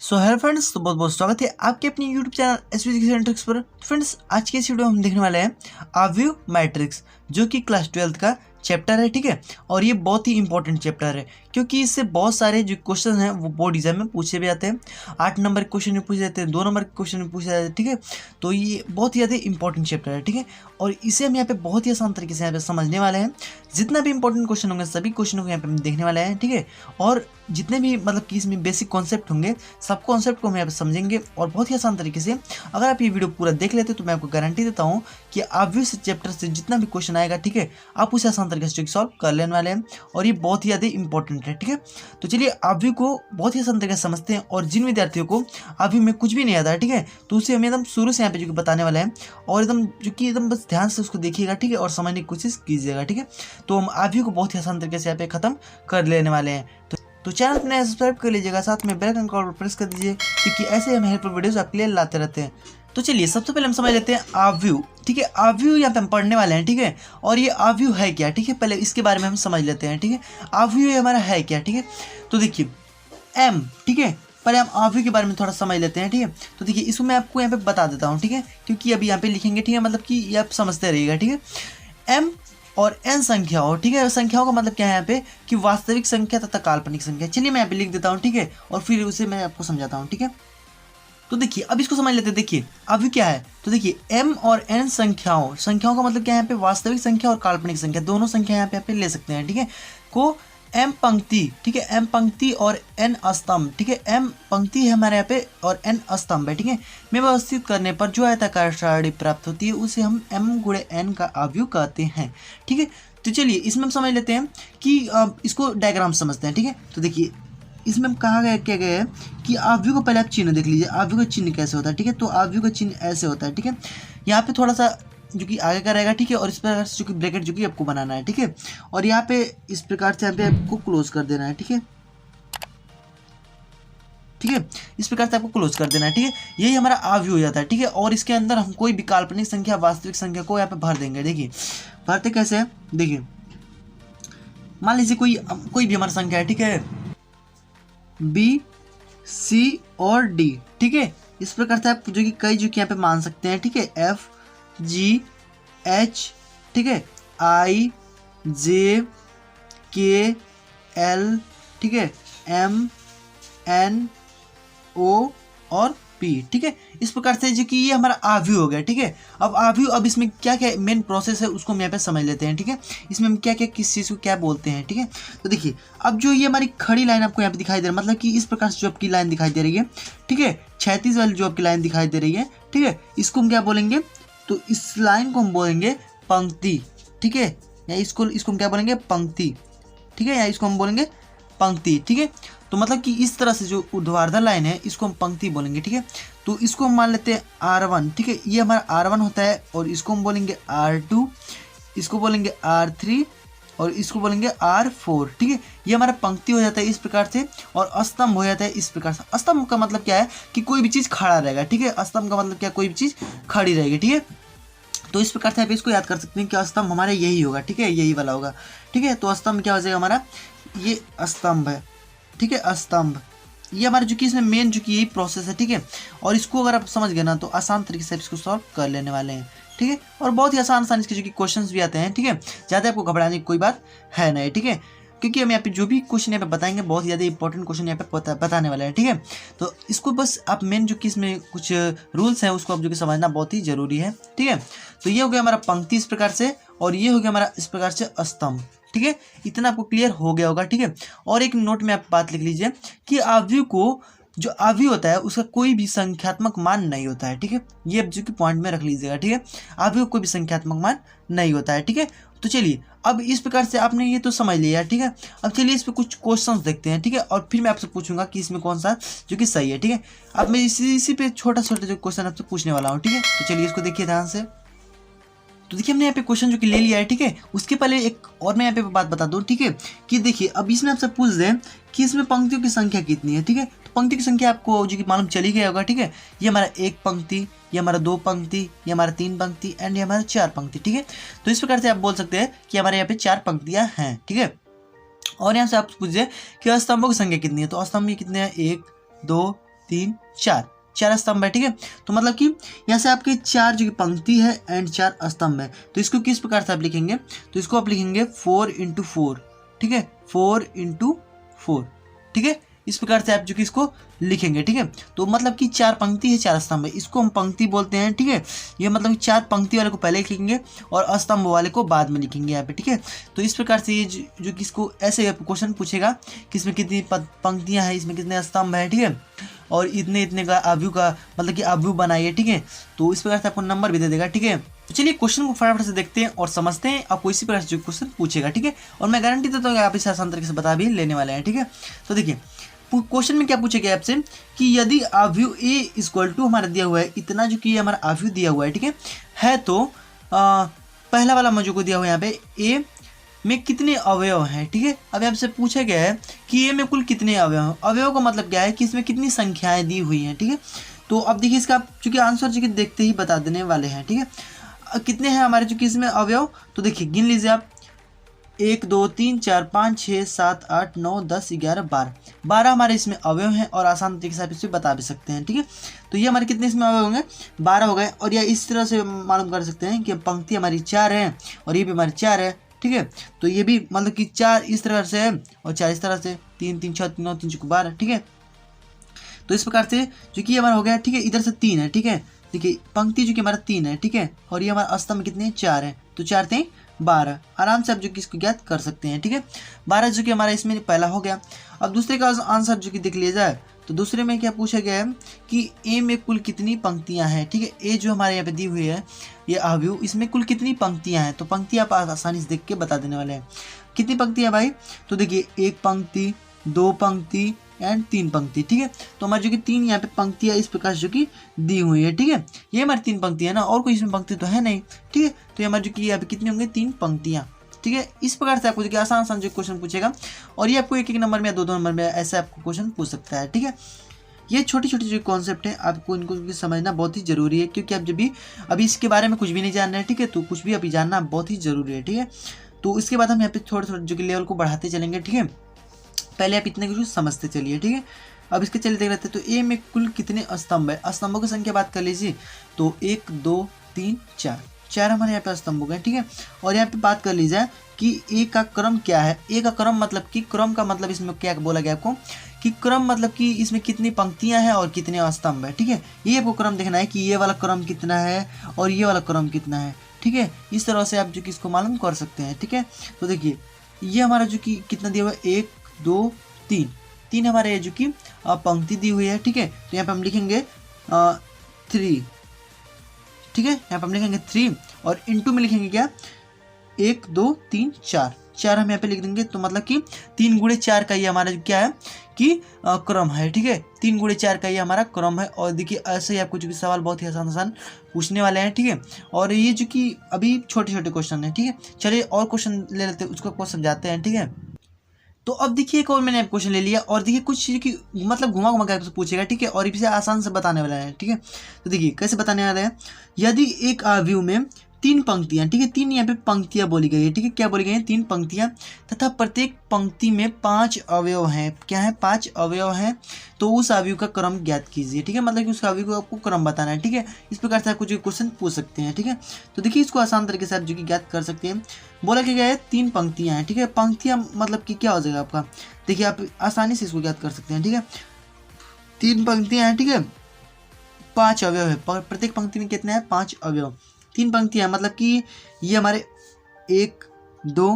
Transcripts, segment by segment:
So hello friends, तो बहुत बहुत स्वागत है आपके अपने यूट्यूब चैनल एसवीजी ट्रिक्स पर। फ्रेंड्स, आज के इस वीडियो में हम देखने वाले हैं आव्यू मैट्रिक्स, जो कि क्लास 12th का चैप्टर है। ठीक है, और ये बहुत ही इंपॉर्टेंट चैप्टर है क्योंकि इससे बहुत सारे जो क्वेश्चन हैं वो बोर्ड एग्जाम में पूछे भी जाते हैं। 8 नंबर के क्वेश्चन में पूछे जाते हैं, 2 नंबर के क्वेश्चन में पूछे जाते हैं। ठीक है, तो ये बहुत ही ज़्यादा इंपॉर्टेंट चैप्टर है। ठीक है, और इसे हम यहाँ पे बहुत ही आसान तरीके से यहाँ पे समझने वाले हैं। जितना भी इंपॉर्टेंट क्वेश्चन होंगे सभी क्वेश्चनों को यहाँ पे हम देखने वाले हैं। ठीक है, और जितने भी मतलब कि इसमें बेसिक कॉन्सेप्ट होंगे सब कॉन्सेप्ट को हम यहाँ पे समझेंगे और बहुत ही आसान तरीके से। अगर आप ये वीडियो पूरा देख लेते तो मैं आपको गारंटी देता हूँ कि आव्यू से चैप्टर से जितना भी क्वेश्चन आएगा, ठीक है, आप उसे आसान तरीके से सॉल्व कर लेने वाले हैं और ये बहुत ही ज़्यादा इंपॉर्टेंट है। ठीक है, तो चलिए आव्यू को बहुत ही आसान तरीके से समझते हैं। और जिन विद्यार्थियों को आव्यू में कुछ भी नहीं आता है, ठीक है, तो उसे हम एकदम शुरू से यहाँ पे जो कि बताने वाले हैं और एकदम जो कि एकदम बस ध्यान से उसको देखिएगा। ठीक है, और समझने की कोशिश कीजिएगा। ठीक है, तो हम आव्यू को बहुत ही आसान तरीके से यहाँ पे खत्म कर लेने वाले हैं। तो चैनल को नया सब्सक्राइब कर लीजिएगा, साथ में बेल आइकन को प्रेस कर दीजिए क्योंकि ऐसे हम हेल्पफुल वीडियोस आपके लिए लाते रहते हैं। तो चलिए सबसे पहले हम समझ लेते हैं आव्यू। ठीक है, आव्यू यहाँ पे हम पढ़ने वाले हैं। ठीक है, और ये आव्यू है क्या, ठीक है, पहले इसके बारे में हम समझ लेते हैं। ठीक है, आव्यू ये हमारा है क्या। ठीक है, तो देखिए एम, ठीक है, पहले हम आव्यू के बारे में थोड़ा समझ लेते हैं। ठीक है, तो देखिए इसको मैं आपको यहाँ पे बता देता हूँ। ठीक है, क्योंकि अभी यहाँ पे लिखेंगे, ठीक है, मतलब कि ये आप समझते रहिएगा। ठीक है, एम और एन संख्याओं, ठीक है, संख्याओं का मतलब क्या है यहाँ पे कि वास्तविक संख्या तथा काल्पनिक संख्या। चलिए मैं यहाँ पे लिख देता हूँ। ठीक है, और फिर उसे मैं आपको समझाता हूँ। ठीक है, तो देखिए अब इसको समझ लेते हैं। देखिए अभी क्या है, तो देखिए एम और एन संख्याओं का मतलब क्या है यहाँ पे वास्तविक संख्या और काल्पनिक संख्या दोनों संख्या यहाँ पे ले सकते हैं। ठीक है, को एम पंक्ति, ठीक है, एम पंक्ति और एन स्तंभ, ठीक है, एम पंक्ति है हमारे यहाँ पे और एन स्तंभ है। ठीक है, में व्यवस्थित करने पर जो आयताकार सारणी प्राप्त होती है उसे हम एम गुणे एन का आव्यूह कहते हैं। ठीक है, तो चलिए इसमें हम समझ लेते हैं कि इसको डायग्राम समझते हैं। ठीक है, तो देखिए इसमें हम कहा गया क्या गया है कि आव्यूह को पहले आप चिन्ह देख लीजिए, आव्यूह का चिन्ह कैसे होता है। ठीक है, तो आव्यूह का चिन्ह ऐसे होता है। ठीक है, यहाँ पे थोड़ा सा जो कि आगे का रहेगा। ठीक है, और इस प्रकार से जो कि ब्रैकेट जो कि आपको बनाना है। ठीक है, और यहाँ पे इस प्रकार से यहाँ पे आपको क्लोज कर देना है। ठीक है, ठीक है, इस प्रकार से आपको क्लोज कर देना है। ठीक है, यही हमारा आव्यूह हो जाता है। ठीक है, और इसके अंदर हम कोई भी काल्पनिक संख्या वास्तविक संख्या को यहाँ पे भर देंगे। देखिए भरते कैसे है, देखिए मान लीजिए कोई भी हमारा संख्या है। ठीक है, बी सी और डी। ठीक है, इस प्रकार से आप जो कि कई जो कि यहाँ पे मान सकते हैं। ठीक है, एफ जी एच, ठीक है, आई जे के एल, ठीक है, एम एन ओ और पी। ठीक है, इस प्रकार से जो कि ये हमारा आव्यूह हो गया। ठीक है, अब आव्यूह, अब इसमें क्या क्या मेन प्रोसेस है उसको हम यहाँ पे समझ लेते हैं। ठीक है, इसमें हम क्या क्या किस चीज़ को क्या बोलते हैं। ठीक है, तो देखिए अब जो ये हमारी खड़ी लाइन आपको यहाँ पे दिखाई दे रही है, मतलब कि इस प्रकार से जो आपकी लाइन दिखाई दे रही है। ठीक है, 36 वाली जो आपकी लाइन दिखाई दे रही है। ठीक है, इसको हम क्या बोलेंगे, तो इस लाइन को हम बोलेंगे पंक्ति। ठीक है, या इसको हम क्या बोलेंगे, पंक्ति। ठीक है, या इसको हम बोलेंगे पंक्ति। ठीक है, तो मतलब कि इस तरह से जो ऊर्ध्वाधर लाइन है इसको हम पंक्ति बोलेंगे। ठीक है, तो इसको हम मान लेते हैं R1। ठीक है, ये हमारा R1 होता है और इसको हम बोलेंगे R2, इसको बोलेंगे R3 और इसको बोलेंगे R4। ठीक है, ये हमारा पंक्ति हो जाता है इस प्रकार से और स्तंभ हो जाता है इस प्रकार से। स्तंभ का मतलब क्या है कि कोई भी चीज़ खड़ा रहेगा। ठीक है, स्तंभ का मतलब क्या, कोई भी चीज़ खड़ी रहेगी। ठीक है, तो इस प्रकार से आप इसको याद कर सकते हैं कि स्तंभ हमारा यही होगा। ठीक है, यही वाला होगा। ठीक है, तो स्तंभ क्या हो जाएगा हमारा, ये स्तंभ है। ठीक है, स्तंभ ये हमारे जो कि इसमें मेन जो कि यही प्रोसेस है। ठीक है, और इसको अगर आप समझ गए ना तो आसान तरीके से इसको सॉल्व कर लेने वाले हैं। ठीक है, और बहुत ही आसान इसके जो कि क्वेश्चंस भी आते हैं। ठीक है, ज़्यादा आपको घबराने की कोई बात है नहीं। ठीक है, क्योंकि हम यहाँ पे जो भी क्वेश्चन यहाँ पे बताएंगे बहुत ही ज़्यादा इंपॉर्टेंट क्वेश्चन यहाँ पे बताने वाले हैं। ठीक है, तो इसको बस आप मेन जो कि इसमें कुछ रूल्स हैं उसको आप जो कि समझना बहुत ही ज़रूरी है। ठीक है, तो ये हो गया हमारा पंक्ति इस प्रकार से और ये हो गया हमारा इस प्रकार से स्तंभ। ठीक है, इतना आपको क्लियर हो गया होगा। ठीक है, और एक नोट में आप बात लिख लीजिए कि आव्यूह को जो आव्यूह होता है उसका कोई भी संख्यात्मक मान नहीं होता है। ठीक है, ये अब जो कि पॉइंट में रख लीजिएगा। ठीक है, आव्यूह कोई भी संख्यात्मक मान नहीं होता है। ठीक है, तो चलिए अब इस प्रकार से आपने ये तो समझ लिया। ठीक है, अब चलिए इस पे कुछ क्वेश्चंस देखते हैं। ठीक है, और फिर मैं आपसे पूछूंगा कि इसमें कौन सा जो कि सही है। ठीक है, अब मैं इसी पे छोटा जो क्वेश्चन आपसे पूछने वाला हूँ। ठीक है, तो चलिए इसको देखिए ध्यान से। तो देखिए हमने यहाँ पे क्वेश्चन जो कि ले लिया है। ठीक है, उसके पहले एक और मैं यहाँ पे बात बता दूँ। ठीक है, कि देखिए अब इसमें आपसे पूछ दें कि इसमें पंक्तियों की संख्या कितनी है। ठीक है, तो पंक्ति की संख्या आपको जो कि मालूम चली गया होगा। ठीक है, ये हमारा 1 पंक्ति, ये हमारा 2 पंक्ति, ये हमारा 3 पंक्ति एंड ये हमारा 4 पंक्ति। ठीक है, तो इस प्रकार से आप बोल सकते हैं कि हमारे यहाँ पे 4 पंक्तियाँ हैं। ठीक है, और यहाँ से आप पूछिए कि स्तंभों की संख्या कितनी है, तो स्तंभ कितने हैं, 1 2 3 4, 4 स्तंभ है, ठीक है। तो मतलब कि यहाँ से आपके 4 जो कि पंक्ति है एंड 4 स्तंभ है, तो इसको किस प्रकार से आप लिखेंगे, तो इसको आप लिखेंगे 4 × 4, ठीक है, 4 × 4, ठीक है। इस प्रकार से आप जो कि इसको लिखेंगे, ठीक है। तो मतलब कि 4 पंक्ति है 4 स्तंभ है, इसको हम पंक्ति बोलते हैं, ठीक है। ये मतलब कि 4 पंक्ति वाले को पहले लिखेंगे और स्तंभ वाले को बाद में लिखेंगे यहाँ पे, ठीक है। तो इस प्रकार से ये जो कि इसको ऐसे क्वेश्चन पूछेगा कि इसमें कितनी पंक्तियाँ हैं, इसमें कितने स्तंभ है, ठीक है, और इतने इतने का अवयव का मतलब कि अवयव बनाइए, ठीक है। तो इस प्रकार से आपको नंबर भी दे देगा, ठीक है। तो चलिए क्वेश्चन को फटाफट से देखते हैं और समझते हैं, आपको इसी प्रकार से जो क्वेश्चन पूछेगा, ठीक है। और मैं गारंटी देता हूँ कि आप इसे आसान तरीके से बता भी लेने वाले हैं, ठीक है। तो देखिए क्वेश्चन में क्या पूछेगा आपसे कि यदि अवयव ए = हमारा दिया हुआ है इतना, जो कि हमारा अवयव दिया हुआ है, ठीक है। तो पहला वाला मुझे को दिया हुआ है यहाँ पे ए में कितने अवयव हैं, ठीक है। अब आपसे पूछा गया है कि ए में कुल कितने अवयव हैं। अवयव का मतलब क्या है कि इसमें कितनी संख्याएं दी हुई हैं, ठीक है। तो अब देखिए इसका चूंकि आंसर जो कि देखते ही बता देने वाले हैं, ठीक है। कितने हैं हमारे जो कि इसमें अवयव, तो देखिए गिन लीजिए आप, 1 2 3 4 5 6 7 8 9 10 11 12 हमारे इसमें अवयव हैं और आसान तरीके से आप इसे बता भी सकते हैं, ठीक है। तो ये हमारे कितने इसमें अवयव होंगे, 12 हो गए। और यह इस तरह से मालूम कर सकते हैं कि पंक्ति हमारी 4 है और ये भी हमारी 4 है, ठीक है। तो ये भी मतलब कि 4 इस तरह से है और 4 इस तरह से, 3 3 6 9 3 4 12, ठीक है। तो इस प्रकार से जो कि हमारा हो गया, ठीक है। इधर से 3 है, ठीक है। देखिए पंक्ति जो कि हमारा 3 है, ठीक है, और ये हमारा स्तंभ कितने 4 है, तो 4 3 12, आराम से आप जो कि इसको ज्ञात कर सकते हैं, ठीक है। 12 जो कि हमारा इसमें पहला हो गया। अब दूसरे का आंसर जो कि देख लिया जाए, तो दूसरे में क्या पूछा गया है कि ए में कुल कितनी पंक्तियां हैं, ठीक है। ए जो हमारे यहाँ पे दी हुई है ये अवयव, इसमें कुल कितनी पंक्तियां हैं, तो पंक्तियां आप आसानी से देख के बता देने वाले हैं। कितनी पंक्तियां भाई, तो देखिए 1 पंक्ति 2 पंक्ति एंड 3 पंक्ति, ठीक है। तो हमारी जो कि 3 यहाँ पे पंक्तियाँ इस प्रकार जो कि दी हुई है, ठीक है। ये हमारी 3 पंक्ति है ना, और कोई इसमें पंक्ति तो है नहीं, ठीक है। तो ये हमारी जो कि यहाँ पे कितनी होंगी 3 पंक्तियाँ, ठीक है। इस प्रकार से आपको जो कि आसान आसान जो क्वेश्चन पूछेगा और ये आपको 1 1 नंबर में या 2 2 नंबर में ऐसे आपको क्वेश्चन पूछ सकता है, ठीक है। ये छोटी छोटी जो कॉन्सेप्ट है आपको इनको समझना बहुत ही जरूरी है, क्योंकि आप जब भी अभी इसके बारे में कुछ भी नहीं जान रहे हैं, ठीक है, तो कुछ भी अभी जानना बहुत ही जरूरी है, ठीक है। तो इसके बाद हम यहाँ पे थोड़े थोड़े जो कि लेवल को बढ़ाते चलेंगे, ठीक है। पहले आप इतने कुछ समझते चलिए, ठीक है। अब इसके चलिए देख लेते हैं, तो ए में कुल कितने स्तंभ है, स्तंभों की संख्या बात कर लीजिए, तो 1 2 3 4 हमारे यहाँ पे स्तंभ हो गए, ठीक है। और यहाँ पे बात कर ली जाए कि ए का क्रम क्या है। ए का क्रम मतलब कि क्रम का मतलब इसमें क्या बोला गया आपको कि क्रम मतलब कि इसमें कितनी पंक्तियां हैं और कितने स्तंभ है, ठीक है। ये आपको क्रम देखना है कि ये वाला क्रम कितना है और ये वाला क्रम कितना है, ठीक है। इस तरह से आप जो कि इसको मालूम कर सकते हैं, ठीक है। तो देखिए ये हमारा जो कि कितना दिया हुआ है 1 2 3 हमारे जो कि पंक्ति दी हुई है, ठीक है। तो यहाँ पे हम लिखेंगे 3, ठीक है। यहाँ पे हम लिखेंगे 3 और इनटू में लिखेंगे क्या 1 2 3 4 हम यहाँ पे लिख देंगे। तो मतलब कि 3 × 4 का ये हमारा क्या है कि क्रम है, ठीक है। 3 × 4 का ये हमारा क्रम है। और देखिए ऐसे ही आपको जो कि सवाल बहुत ही आसान आसान पूछने वाले हैं, ठीक है। और ये जो कि अभी छोटे छोटे क्वेश्चन है, ठीक है। चलिए और क्वेश्चन ले लेते हैं, उसको समझाते हैं, ठीक है। तो अब देखिए एक और मैंने क्वेश्चन ले लिया और देखिए कुछ चीज़ की मतलब घुमा घुमा कर पूछेगा, ठीक है। और इसे आसान से बताने वाला है, ठीक है। तो देखिए कैसे बताने वाला है, यदि एक अवयव में 3 पंक्तियां, ठीक है, 3 यहाँ पे पंक्तियां बोली गई है, ठीक है। क्या बोली गई है 3 पंक्तियां तथा प्रत्येक पंक्ति में 5 अवयव हैं। क्या है 5 अवयव हैं, तो उस अवयव का क्रम ज्ञात कीजिए, ठीक है। मतलब कि उस अवयव को आपको क्रम बताना है, ठीक है। इस प्रकार से आपको जो क्वेश्चन पूछ सकते हैं, ठीक है। तो देखिए इसको आसान तरीके से आप जो कि ज्ञात कर सकते हैं। बोला क्या है 3 पंक्तियां हैं, ठीक है। पंक्तियां मतलब कि क्या हो जाएगा आपका, देखिए आप आसानी से इसको ज्ञात कर सकते हैं, ठीक है। 3 पंक्तियां हैं, ठीक है, 5 अवयव है, प्रत्येक पंक्ति में कितने हैं 5 अवयव। 3 पंक्तियां मतलब कि ये हमारे 1 2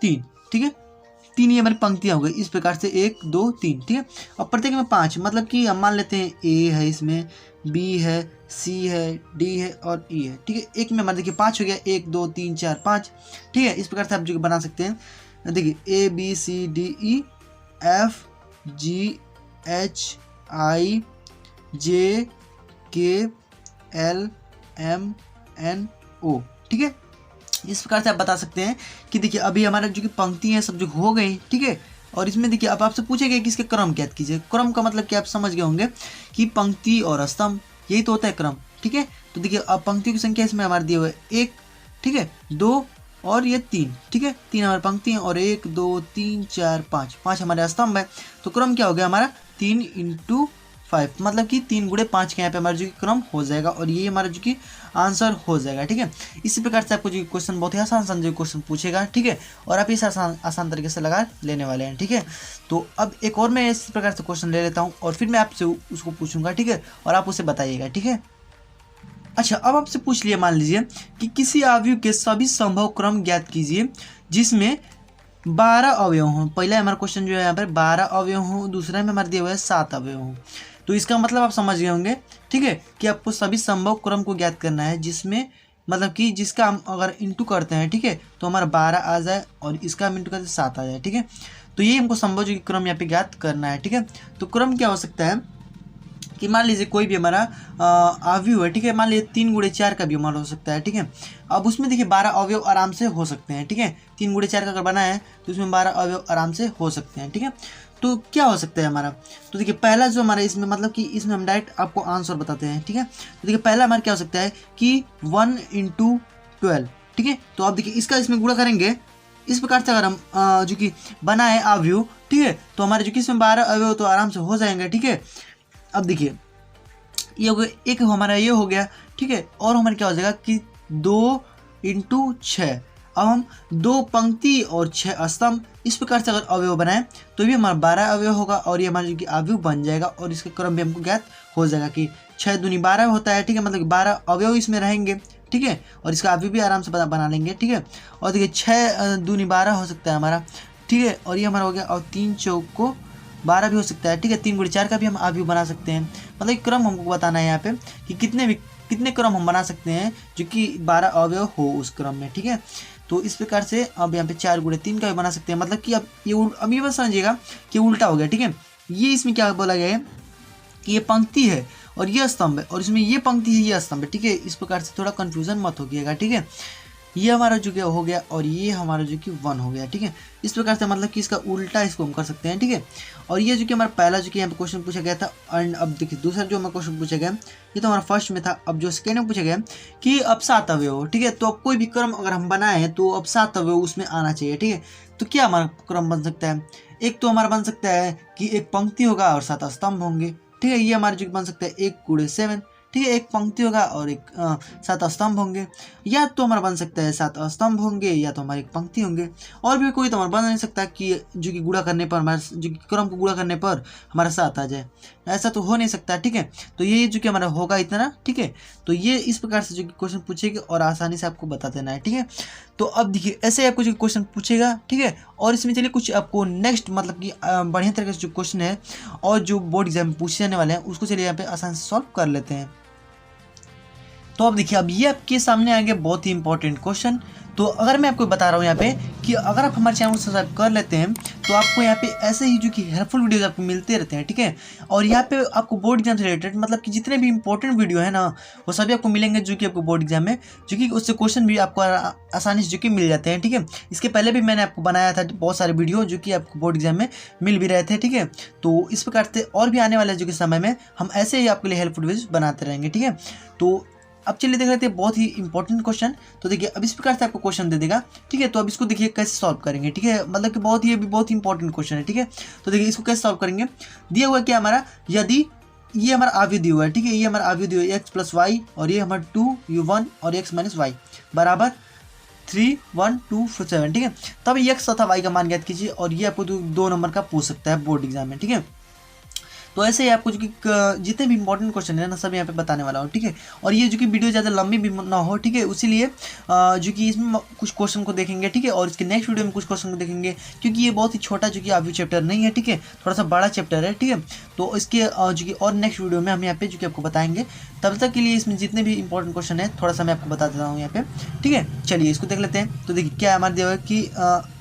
3, ठीक है। 3 ये हमारी पंक्तियां हो गई इस प्रकार से 1 2 3, ठीक है। और प्रत्येक में 5 मतलब कि हम मान लेते हैं ए है, इसमें बी है, सी है, डी है और ई है, ठीक है। एक में हमारे देखिए 5 हो गया, 1 2 3 4 5, ठीक है। इस प्रकार से आप जो बना सकते हैं। देखिए A B C D E F G H I J K L M N O, ठीक है। इस प्रकार से आप बता सकते हैं कि देखिए अभी हमारा जो कि पंक्ति है सब जो हो गई, ठीक है। और इसमें देखिए अब आपसे पूछे गए कि इसके क्रम ज्ञात कीजिए। क्रम का मतलब क्या आप समझ गए होंगे कि पंक्ति और स्तंभ, यही तो होता है क्रम, ठीक है। तो देखिए अब पंक्तियों की संख्या इसमें हमारे दिए हुए 1, ठीक है, 2 और ये 3, ठीक है। 3 हमारी पंक्ति है और 1 2 3 4 5 हमारे स्तंभ है। तो क्रम क्या हो गया हमारा 3 × 5, मतलब कि 3 गुणे 5 के यहाँ पे हमारा जो कि क्रम हो जाएगा और ये हमारा जो कि आंसर हो जाएगा। ठीक है, इसी प्रकार से आपको जो क्वेश्चन बहुत ही आसान जो क्वेश्चन पूछेगा। ठीक है, और आप इस आसान तरीके से लगा लेने वाले हैं। ठीक है, तो अब एक और मैं इस प्रकार से क्वेश्चन ले लेता हूँ और फिर मैं आपसे उसको पूछूंगा। ठीक है, और आप उसे बताइएगा। ठीक है, अच्छा, अब आपसे पूछ लिया, मान लीजिए कि किसी अवयव के सभी संभव क्रम ज्ञात कीजिए जिसमें 12 अवयव हों। पहला हमारा क्वेश्चन जो है यहाँ पर 12 अवयव हों, दूसरा में हमारे दिया हुआ है 7 अवयव हों। तो इसका मतलब आप समझ गए होंगे। ठीक है, कि आपको सभी संभव क्रम को ज्ञात करना है जिसमें मतलब कि जिसका हम अगर इंटू करते हैं, ठीक है, तो हमारा 12 आ जाए और इसका हम इंटू करते 7 आ जाए। ठीक है, तो ये हमको संभव जो क्रम यहाँ पे ज्ञात करना है। ठीक है, तो क्रम क्या हो सकता है कि मान लीजिए कोई भी हमारा अवयव है। ठीक है, मान लीजिए 3 गुणे 4 का भी हमारा हो सकता है। ठीक है, अब उसमें देखिए 12 अवयव आराम से हो सकते हैं। ठीक है, 3 गुणे 4 का अगर बना है तो उसमें 12 अवयव आराम से हो सकते हैं। ठीक है, तो क्या हो सकता है हमारा, तो देखिए पहला जो हमारा इसमें मतलब कि इसमें हम डायरेक्ट आपको आंसर बताते हैं। ठीक है, तो देखिए पहला हमारा क्या हो सकता है कि 1 × 12। ठीक है, तो आप देखिए इसका इसमें गुणा करेंगे इस प्रकार से अगर हम जो कि बना है अवयव। ठीक है, तो हमारे जो कि इसमें 12 अवयव तो आराम से हो जाएंगे। ठीक है, अब देखिए ये हो गया, एक हमारा ये हो गया। ठीक है, और हमारा क्या हो जाएगा कि 2 × 6। अब हम 2 पंक्ति और 6 स्तंभ इस प्रकार से अगर अवयव बनाएं तो भी हमारा 12 अवयव होगा और ये हमारा जो कि अवयव बन जाएगा और इसका क्रम भी हमको ज्ञात हो जाएगा कि 6 दूनी 12 होता है। ठीक है, मतलब कि 12 अवयव इसमें रहेंगे। ठीक है, और इसका अवयव भी आराम से बना लेंगे। ठीक है, और देखिए 6 दूनी 12 हो सकता है हमारा। ठीक है, और ये हमारा हो गया, और 3 चौक को 12 भी हो सकता है। ठीक है, 3 × 4 का भी हम अवयव बना सकते हैं। मतलब क्रम हमको बताना है यहाँ पे कि कितने क्रम हम बना सकते हैं जो कि 12 अवयव हो उस क्रम में। ठीक है, तो इस प्रकार से अब यहाँ पे 4 × 3 का भी बना सकते हैं। मतलब कि अब ये बस समझिएगा कि उल्टा हो गया। ठीक है, ये इसमें क्या बोला गया है कि ये पंक्ति है और ये स्तंभ है और इसमें ये पंक्ति है ये स्तंभ है। ठीक है, इस प्रकार से थोड़ा कन्फ्यूजन मत होइएगा। ठीक है, ये हमारा जो कि हो गया और ये हमारा जो कि 1 हो गया। ठीक है, इस प्रकार से मतलब कि इसका उल्टा इसको हम कर सकते हैं। ठीक है, और ये जो कि हमारा पहला जो कि यहाँ पे क्वेश्चन पूछा गया था, एंड अब देखिए दूसरा जो हमारा क्वेश्चन पूछा गया ये तो हमारा फर्स्ट में था। अब जो सेकेंड में पूछा गया कि अब 7 अवयव हो। ठीक है, तो अब कोई भी क्रम अगर हम बनाए तो अब 7 अवयव उसमें आना चाहिए। ठीक है, तो क्या हमारा क्रम बन सकता है, एक तो हमारा बन सकता है कि एक पंक्ति होगा और 7 स्तंभ होंगे। ठीक है, ये हमारा जो बन सकता है 1 × 7। ठीक है, एक पंक्ति होगा और 7 स्तंभ होंगे, या तो हमारा बन सकता है 7 स्तंभ होंगे या तो हमारी एक पंक्ति होंगे। और भी कोई तो हमारा बन नहीं सकता कि जो कि गुणा करने पर हमारा जो कि क्रम को गुणा करने पर हमारा 7 आ जाए, ऐसा तो हो नहीं सकता। ठीक है, तो ये जो कि हमारा होगा इतना। ठीक है, तो ये इस प्रकार से जो कि क्वेश्चन पूछेगा और आसानी से आपको बता देना है। ठीक है, तो अब देखिए ऐसे आपको जो क्वेश्चन पूछेगा। ठीक है, और इसमें चलिए कुछ आपको नेक्स्ट मतलब कि बढ़िया तरीके से जो क्वेश्चन है और जो बोर्ड एग्जाम में पूछे जाने वाले हैं उसको चलिए यहाँ पे आसानी से सॉल्व कर लेते हैं। तो अब देखिए अब ये आपके सामने आएंगे बहुत ही इंपॉर्टेंट क्वेश्चन। तो अगर मैं आपको बता रहा हूँ यहाँ पे कि अगर आप हमारे चैनल को सब्सक्राइब कर लेते हैं तो आपको यहाँ पे ऐसे ही जो कि हेल्पफुल वीडियोज आपको मिलते रहते हैं। ठीक है, और यहाँ पे आपको बोर्ड एग्जाम से रिलेटेड मतलब कि जितने भी इंपॉर्टेंट वीडियो है ना वो सभी आपको मिलेंगे जो कि आपको बोर्ड एग्जाम में जो कि उससे क्वेश्चन भी आपको आसानी से जो कि मिल जाते हैं। ठीक है, इसके पहले भी मैंने आपको बनाया था बहुत सारे वीडियो जो कि आपको बोर्ड एग्जाम में मिल भी रहे थे। ठीक है, तो इस प्रकार से और भी आने वाले जो कि समय में हम ऐसे ही आपके लिए हेल्पफुल वीडियोज बनाते रहेंगे। ठीक है, तो अब चलिए देख लेते हैं बहुत ही इंपॉर्टेंट क्वेश्चन। तो देखिए अब इस प्रकार से आपको क्वेश्चन दे देगा। ठीक है, तो अब इसको देखिए कैसे सॉल्व करेंगे। ठीक है, मतलब कि बहुत ही बहुत ही इंपॉर्टेंट क्वेश्चन है। ठीक है, तो देखिए इसको कैसे सॉल्व करेंगे, दिया हुआ क्या हमारा, यदि ये हमारा अवयव दिया हुआ है। ठीक है, ये हमारा अवयव दिया हुआ है x + y और ये हमारा 2u1 और x - y बराबर 3, 1, 2, 7। ठीक है, तब x तथा y का मान ज्ञात कीजिए और ये आपको 2 नंबर का पूछ सकता है बोर्ड एग्जाम में। ठीक है, तो ऐसे ही आपको जो कि जितने भी इंपॉर्टेंट क्वेश्चन है ना सब यहाँ पे बताने वाला हूँ। ठीक है, और ये जो कि वीडियो ज़्यादा लंबी भी ना हो। ठीक है, इसीलिए जो कि इसमें कुछ क्वेश्चन को देखेंगे। ठीक है, और इसके नेक्स्ट वीडियो में कुछ क्वेश्चन को देखेंगे क्योंकि ये बहुत ही छोटा जो कि अवयव चैप्टर नहीं है। ठीक है, थोड़ा सा बड़ा चैप्टर है। ठीक है, तो इसके जो कि और नेक्स्ट वीडियो में हम यहाँ पे जो कि आपको बताएंगे। तब तक के लिए इसमें जितने भी इंपॉर्टेंट क्वेश्चन है थोड़ा सा मैं आपको बता देता हूँ यहाँ पे। ठीक है, चलिए इसको देख लेते हैं। तो देखिए क्या हमारे दिया हुआ है कि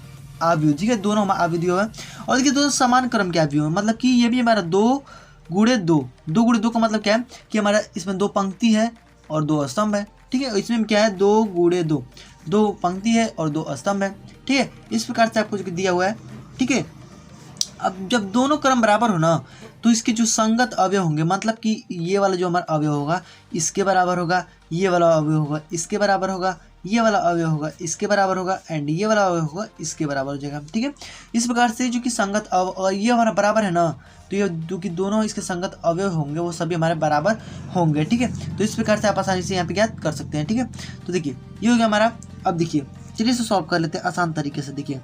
अवयव, ठीक है, दोनों हमारा अवयव दिया हुआ है और देखिए दोनों समान क्रम के अवयव है। मतलब कि ये भी हमारा 2 × 2 2 का मतलब क्या है कि हमारा इसमें 2 पंक्ति है और 2 स्तंभ है। ठीक है, इसमें क्या है 2 × 2 2 पंक्ति है और 2 स्तंभ है। ठीक है, इस प्रकार से आपको जो दिया हुआ है। ठीक है, अब जब दोनों क्रम बराबर हो ना तो इसके जो संगत अवयव होंगे मतलब कि ये वाला जो हमारा अवयव होगा इसके बराबर होगा, ये वाला अवयव होगा इसके बराबर होगा, ये वाला अवयव होगा इसके बराबर होगा एंड ये वाला अवयव होगा इसके बराबर हो जाएगा। ठीक है, इस प्रकार से जो कि संगत और ये हमारा बराबर है ना, तो ये जो कि दोनों इसके संगत अवयव होंगे वो सभी हमारे बराबर होंगे। ठीक है, तो इस प्रकार से आप आसानी से यहाँ पे ज्ञात कर सकते हैं। ठीक है, तो देखिए ये हो गया हमारा। अब देखिए चलिए इसे सॉल्व कर लेते हैं आसान तरीके से। देखिए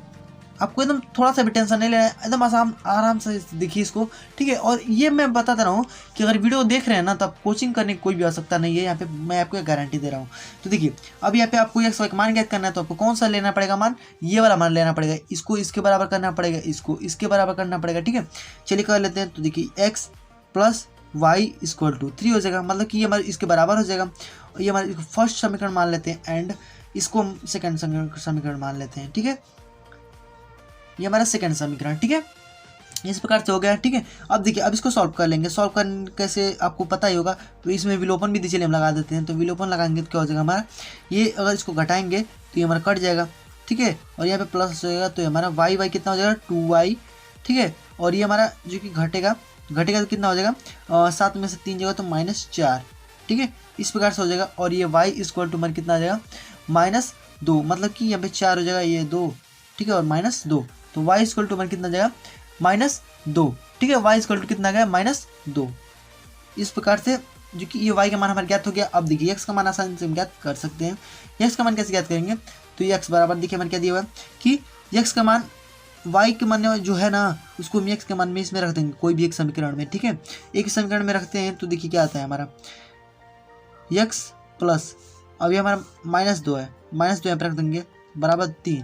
आपको एकदम थोड़ा सा भी टेंशन नहीं लेना है, एकदम आसान आराम से देखिए इसको। ठीक है, और ये मैं बताता रहा हूँ कि अगर वीडियो देख रहे हैं ना तो आप कोचिंग करने की कोई भी आवश्यकता नहीं है, यहाँ पे मैं आपको गारंटी दे रहा हूँ। तो देखिए अब यहाँ पे आपको एक्स वाई का मान ज्ञात करना है, तो आपको कौन सा लेना पड़ेगा मान, ये वाला मान लेना पड़ेगा, इसको इसके बराबर करना पड़ेगा, इसको इसके बराबर करना पड़ेगा। ठीक है, चलिए कर लेते हैं। तो देखिए X plus Y equal to 3 हो जाएगा, मतलब कि ये हमारे इसके बराबर हो जाएगा। और ये हमारे फर्स्ट समीकरण मान लेते हैं एंड इसको हम सेकंड समीकरण मान लेते हैं। ठीक है, ये हमारा सेकंड समीकरण। ठीक है, इस प्रकार से हो गया। ठीक है, अब देखिए अब इसको सॉल्व कर लेंगे। सॉल्व करने कैसे आपको पता ही होगा, तो इसमें विलोपन भी चलिए हम लगा देते हैं। तो विलोपन लगाएंगे तो क्या हो जाएगा हमारा, ये अगर इसको घटाएंगे तो ये हमारा कट जाएगा। ठीक है, और यहाँ पे प्लस हो जाएगा, तो हमारा वाई वाई कितना हो जाएगा 2y। ठीक है, और ये हमारा जो कि घटेगा तो कितना हो जाएगा 7 में से 3 जगह तो -4। ठीक है, इस प्रकार से हो जाएगा। और ये y इक्वल टू हमारा कितना आ जाएगा -2, मतलब कि यहाँ पे 4 हो जाएगा, ये 2। ठीक है, और -2, तो y इक्वल टू हमारा कितना जाएगा -2। ठीक है, y इक्वल टू कितना गया -2। इस प्रकार से जो कि ये y का मान हमारा ज्ञात हो गया। अब देखिए x का मान आसानी से हम ज्ञात कर सकते हैं। x का मान कैसे ज्ञात करेंगे, तो ये x बराबर देखिए हमारे क्या दिया हुआ है कि x का मान y के मान जो है ना उसको हम x के मान में इसमें रख देंगे, कोई भी एक समीकरण में। ठीक है, एक समीकरण में रखते हैं तो देखिए क्या आता है हमारा x प्लस, अब ये हमारा -2 है, -2 यहाँ पर रख देंगे बराबर 3।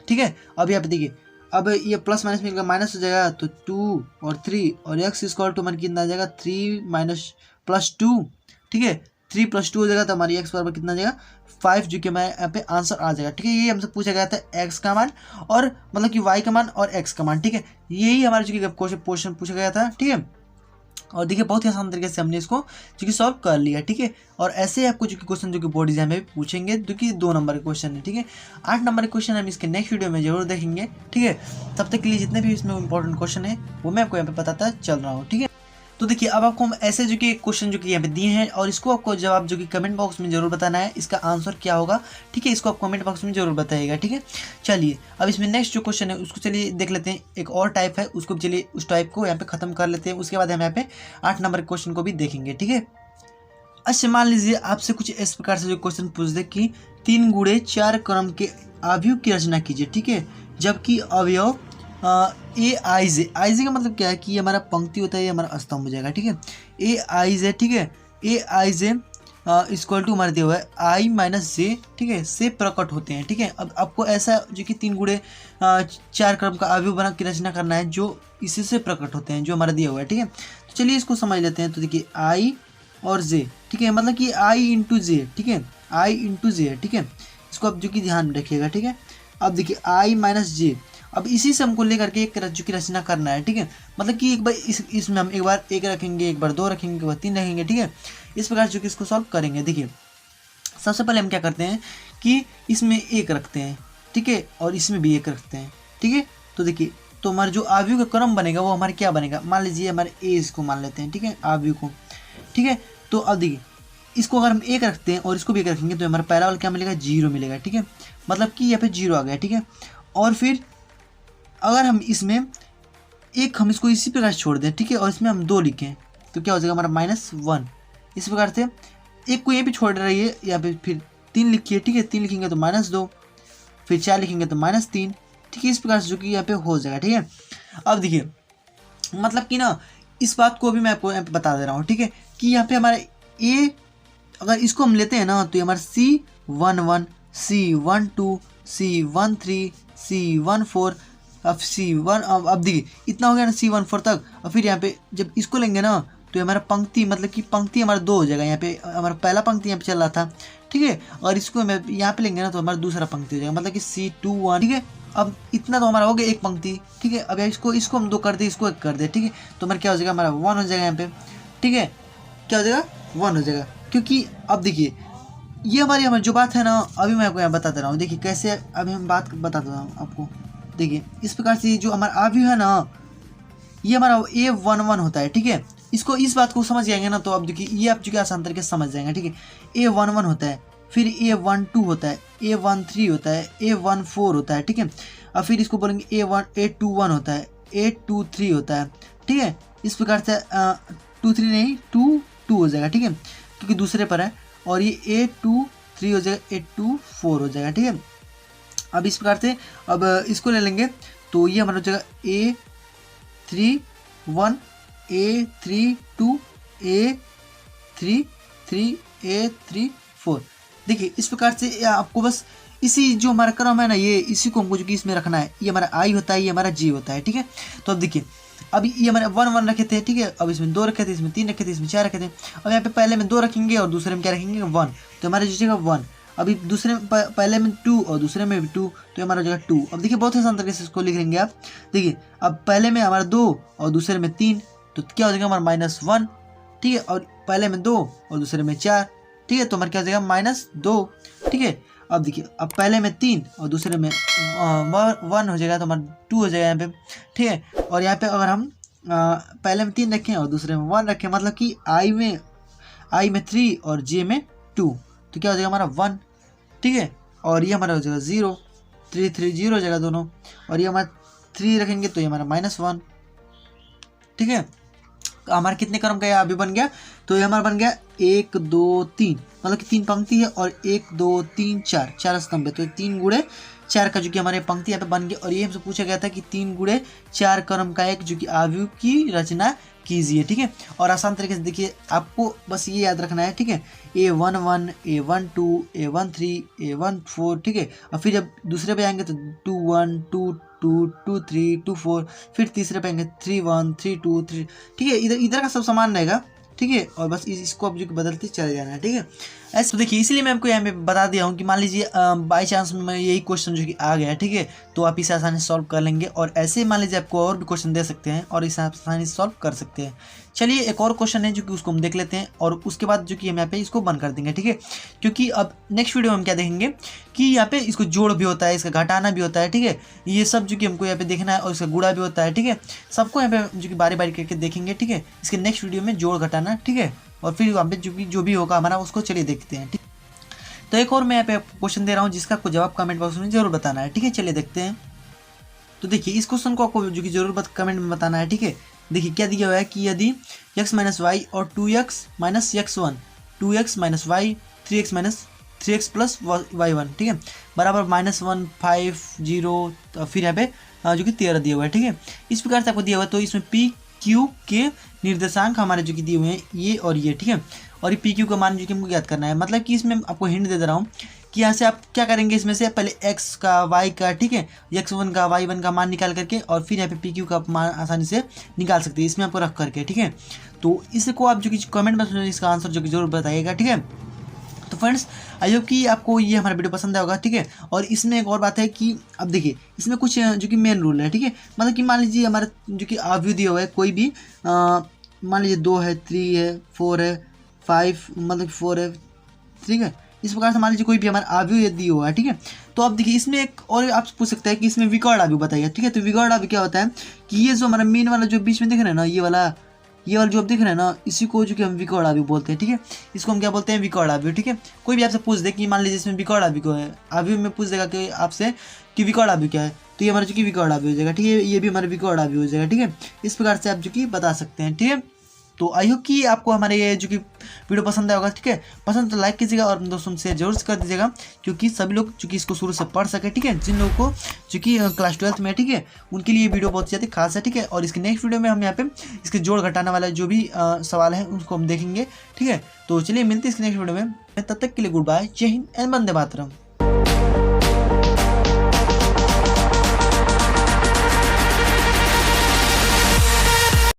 ठीक है, अब यहाँ पे देखिए अब ये प्लस माइनस मिलकर माइनस हो जाएगा, तो 2 और 3 और x इक्वल टू हमारे कितना आ जाएगा 3 प्लस 2। ठीक है, 3 + 2 हो जाएगा, तो हमारी x बराबर कितना आ जाएगा 5, जो कि हमारे यहाँ पे आंसर आ जाएगा। ठीक है, ये हमसे पूछा गया था x का मान और मतलब कि y का मान और x का मान। ठीक है, यही हमारा जो कि क्वेश्चन पूछा गया था। ठीक है, और देखिए बहुत ही आसान तरीके से हमने इसको जो कि सॉल्व कर लिया। ठीक है, और ऐसे आपको जो कि क्वेश्चन जो कि बोर्ड एग्जाम में भी पूछेंगे, जो कि 2 नंबर के क्वेश्चन है। ठीक है, 8 नंबर के क्वेश्चन हम इसके नेक्स्ट वीडियो में जरूर देखेंगे। ठीक है, तब तक के लिए जितने भी इसमें इंपॉर्टेंट क्वेश्चन है वो मैं आपको यहाँ पे बताता चल रहा हूँ। ठीक है, तो देखिए अब आपको हम ऐसे जो कि क्वेश्चन जो कि यहाँ पे दिए हैं और इसको आपको जवाब जो कि कमेंट बॉक्स में जरूर बताना है, इसका आंसर क्या होगा। ठीक है, इसको आप कमेंट बॉक्स में जरूर बताइएगा। ठीक है, चलिए अब इसमें नेक्स्ट जो क्वेश्चन है उसको चलिए देख लेते हैं। एक और टाइप है, उसको चलिए उस टाइप को यहाँ पे खत्म कर लेते हैं, उसके बाद हम यहाँ पे 8 नंबर के क्वेश्चन को भी देखेंगे। ठीक है, अच्छा मान लीजिए आपसे कुछ इस प्रकार से जो क्वेश्चन पूछ दे कि 3 गुणे 4 क्रम के अवयव की रचना कीजिए। ठीक है, जबकि अवयव ए आई जे का मतलब क्या है कि ये हमारा पंक्ति होता है, ये हमारा स्तंभ हो जाएगा। ठीक है, ए आई जे। ठीक है, ए आई जे इक्वल टू हमारे दिया हुआ है आई माइनस जे। ठीक है, से प्रकट होते हैं। ठीक है, अब आपको ऐसा जो कि 3 गुणे 4 क्रम का अवयव बना की रचना करना है जो इसी से प्रकट होते हैं, जो हमारा दिया हुआ है। ठीक है, तो चलिए इसको समझ लेते हैं। तो देखिए आई और जे। ठीक है, मतलब कि आई इंटू जे। ठीक है, आई इंटू जे। ठीक है, इसको आप जो कि ध्यान में रखिएगा। ठीक है, अब देखिए आई माइनस जे, अब इसी से हमको लेकर के एक जो की रचना करना है। ठीक है, मतलब कि एक बार इसमें हम एक बार 1 रखेंगे, एक बार 2 रखेंगे, एक बार 3 रखेंगे। ठीक है, इस प्रकार जो कि इसको सॉल्व करेंगे। देखिए सबसे पहले हम क्या करते हैं कि इसमें 1 रखते हैं। ठीक है, और इसमें भी 1 रखते हैं। ठीक है, तो देखिए तो हमारा जो अवयव का क्रम बनेगा वो हमारे क्या बनेगा, मान लीजिए हमारे ए इसको मान लेते हैं। ठीक है, अवयव को। ठीक है, तो अब देखिए इसको अगर हम 1 रखते हैं और इसको भी 1 रखेंगे तो हमारा पहला वाला क्या मिलेगा 0 मिलेगा। ठीक है, मतलब कि यहाँ पे 0 आ गया। ठीक है, और फिर अगर हम इसमें हम इसको इसी प्रकार छोड़ दें। ठीक है, और इसमें हम 2 लिखें तो क्या हो जाएगा हमारा -1। इस प्रकार से एक को ये भी छोड़ रही है, यहाँ पे फिर 3 लिखिए। ठीक है, 3 लिखेंगे तो -2, फिर 4 लिखेंगे तो -3। ठीक है, इस प्रकार से जो कि यहाँ पे हो जाएगा। ठीक है, अब देखिए मतलब कि ना इस बात को भी मैं आपको यहाँ पे बता दे रहा हूँ। ठीक है, कि यहाँ पे हमारा ए अगर इसको हम लेते हैं ना तो ये हमारा C11 C12 C13 C14 अब C1 अब देखिए इतना हो गया ना C14 तक। और फिर यहाँ पे जब इसको लेंगे ना तो हमारा पंक्ति मतलब कि पंक्ति हमारा 2 हो जाएगा। यहाँ पे हमारा पहला पंक्ति यहाँ पे चल रहा था। ठीक है, और इसको हम यहाँ पे लेंगे ना तो हमारा दूसरा पंक्ति हो जाएगा, मतलब कि C21। ठीक है, अब इतना तो हमारा हो गया एक पंक्ति। ठीक है, अब इसको हम 2 कर दे, इसको 1 कर दे। ठीक है, तो हमारा क्या हो जाएगा हमारा 1 हो जाएगा यहाँ पे। ठीक है, क्या हो जाएगा 1 हो जाएगा, क्योंकि अब देखिए ये हमारी जो बात है ना अभी मैं आपको यहाँ बता दे रहा हूँ। देखिए कैसे अभी हम बात बता दे रहा हूँ आपको। देखिए इस प्रकार से जो हमारा अवयव है ना ये हमारा A11 होता है। ठीक है, इसको इस बात को समझ जाएंगे ना तो अब देखिए ये आप जो कि आसान तरीके से समझ जाएंगे। ठीक है, A11 होता है। फिर A12 होता है, A13 होता है, A14 होता है, ठीक है। और फिर इसको बोलेंगे A21 होता है, A23 होता है, ठीक है। इस प्रकार से 23 नहीं 22 हो जाएगा, ठीक है, क्योंकि दूसरे पर है। और ये A23 हो जाएगा, A24 हो जाएगा, ठीक है। अब इस प्रकार से अब इसको ले लेंगे तो ये हमारा हो जाएगा A31, A32, A33, A34। देखिए इस प्रकार से आपको बस इसी जो हमारा क्रम है ना, ये इसी को हमको जो कि इसमें रखना है। ये हमारा आई होता है, ये हमारा जी होता है, ठीक है। तो अब देखिए अब ये हमारे 1 1 रखे थे, ठीक है। अब इसमें 2 रखे थे, इसमें 3 रखे थे, इसमें 4 रखे थे। अब यहाँ पे पहले में 2 रखेंगे और दूसरे में क्या रखेंगे 1, तो हमारा जो जगह 1। अभी दूसरे में पहले में 2 और दूसरे में भी 2, तो हमारा जगह 2। अब देखिए बहुत आसान तरीके से इसको लिख लेंगे आप। देखिए अब पहले में हमारा 2 और दूसरे में 3, तो क्या हो जाएगा हमारा -1, ठीक है। और पहले में 2 और दूसरे में 4, ठीक है, तो हमारा क्या हो जाएगा -2, ठीक है। अब देखिए अब पहले में 3 और दूसरे में 1 हो जाएगा, तो हमारा 2 हो जाएगा यहाँ पे, ठीक है। और यहाँ पे अगर हम पहले में 3 रखें और दूसरे में 1 रखें, मतलब कि आई में 3 और जे में 2, तो क्या हो जाएगा हमारा 1, ठीक है। और ये हमारा हो जाएगा 0, 3 3 0 हो जाएगा दोनों। और ये हमारा 3 रखेंगे तो ये हमारा -1, ठीक है। तो हमारा कितने क्रम का ये अभी बन गया, तो ये हमारा बन गया 1 2 3, मतलब कि 3 पंक्ति है और 1 2 3 4 4 स्तंभ है, तो 3 गुणे 4 का जो कि हमारे पंक्ति यहाँ पे बन गया। और ये हमसे पूछा गया था कि 3 गुणे 4 क्रम का एक जो कि आव्यूह की रचना कीजिए, ठीक है। और आसान तरीके से देखिए आपको बस ये याद रखना है, ठीक है। A11, A12, A13, A14, ठीक है। और फिर जब दूसरे पे आएंगे तो 21, 22, 23, 24, फिर तीसरे पे आएंगे 31, 32, 3, ठीक है। इधर का सब समान रहेगा, ठीक है। और बस इसको अब जो बदलते चले जाना है, ठीक है। ऐसे तो देखिए इसलिए मैं आपको यहाँ पे बता दिया हूँ कि मान लीजिए बाई चांस में यही क्वेश्चन जो कि आ गया, ठीक है, तो आप इसे आसानी से सॉल्व कर लेंगे। और ऐसे मान लीजिए आपको और भी क्वेश्चन दे सकते हैं और इसे आप आसानी से सॉल्व कर सकते हैं। चलिए एक और क्वेश्चन है जो कि उसको हम देख लेते हैं और उसके बाद जो कि हम यहाँ पे इसको बंद कर देंगे, ठीक है। क्योंकि अब नेक्स्ट वीडियो में हम क्या देखेंगे कि यहाँ पे इसको जोड़ भी होता है, इसका घटाना भी होता है, ठीक है। ये सब जो कि हमको यहाँ पे देखना है और इसका गुणा भी होता है, ठीक है। सबको यहाँ पे जो कि बारी बारी करके देखेंगे, ठीक है। इसके नेक्स्ट वीडियो में जोड़ घटाना, ठीक है। और फिर वहाँ पे जो भी होगा हमारा उसको चलिए देखते हैं, ठीक। तो एक और मैं यहाँ पे क्वेश्चन दे रहा हूँ जिसका आपको जवाब कमेंट बॉक्स में जरूर बताना है, ठीक है। चलिए देखते हैं। तो देखिए इस क्वेश्चन को आपको जो कि जरूर कमेंट में बताना है, ठीक है। देखिए क्या दिया हुआ है कि यदि x - y और 2x - x1, 2x - y, 3x - 3x plus y1, ठीक है, बराबर -1 5 0, तो फिर यहाँ पे जो कि 13 दिया हुआ है, ठीक है। इस प्रकार से आपको दिया हुआ है। तो इसमें पी क्यू के निर्देशांक हमारे जो कि दिए हुए हैं ये और ये, ठीक है। और ये पी क्यू का मान जो कि हमको याद करना है, मतलब कि इसमें आपको हिंट दे रहा हूँ कि यहाँ से आप क्या करेंगे, इसमें से पहले x का y का, ठीक है, x1 का y1 का मान निकाल करके और फिर यहाँ पे पी क्यू का मान आसानी से निकाल सकते हैं इसमें आपको रख करके, ठीक है। तो इसको आप जो कि कमेंट में इसका आंसर जो कि जरूर बताइएगा, ठीक है। तो फ्रेंड्स आई होप कि आपको ये हमारा वीडियो पसंद आया होगा, ठीक है। और इसमें एक और बात है कि अब देखिए इसमें कुछ जो कि मेन रूल है, ठीक है। मतलब कि मान लीजिए हमारा जो कि आव्यूह दिया हुआ है कोई भी, मान लीजिए 2 है, 3 है, 4 है, 5 मतलब 4 है, ठीक है। इस प्रकार से मान लीजिए कोई भी हमारा आव्यूह दिया हुआ है, ठीक है। तो अब देखिए इसमें एक और आप पूछ सकते हैं कि इसमें विकर्ण आव्यूह बताइए, ठीक है। तो विकर्ण आव्यूह क्या होता है कि ये जो हमारा मेन वाला जो बीच में दिख रहा है ना, ये वाला जो आप देख रहे हैं ना, इसी को जो कि हम विकर्ण आव्यूह बोलते हैं, ठीक है। इसको हम क्या बोलते हैं, विकर्ण आव्यूह, ठीक है। कोई भी आपसे पूछ दे कि मान लीजिए इसमें विकर्ण आव्यूह क्या है, आव्यूह में पूछ देगा कि आपसे कि विकर्ण आव्यूह क्या है, तो ये हमारा जो कि विकर्ण आव्यूह हो जाएगा, ठीक है। ये भी हमारा विकर्ण आव्यूह हो जाएगा, ठीक है। इस प्रकार से आप जो कि बता सकते हैं, ठीक है। तो आई होप कि आपको हमारे ये जो कि वीडियो पसंद आया होगा, ठीक है। पसंद तो लाइक कीजिएगा और अपने दोस्तों से जरूर कर दीजिएगा, क्योंकि सभी लोग जो कि इसको शुरू से पढ़ सके, ठीक है। जिन लोगों को जो कि क्लास 12th में, ठीक है, उनके लिए ये वीडियो बहुत ज़्यादा खास है, ठीक है। और इसके नेक्स्ट वीडियो में हम यहाँ पे इसके जोड़ घटाने वाला जो भी सवाल है उनको हम देखेंगे, ठीक है। तो चलिए मिलते हैं इसके नेक्स्ट वीडियो में। तब तक के लिए गुड बाय, जय हिंद एंड वंदे मातरम।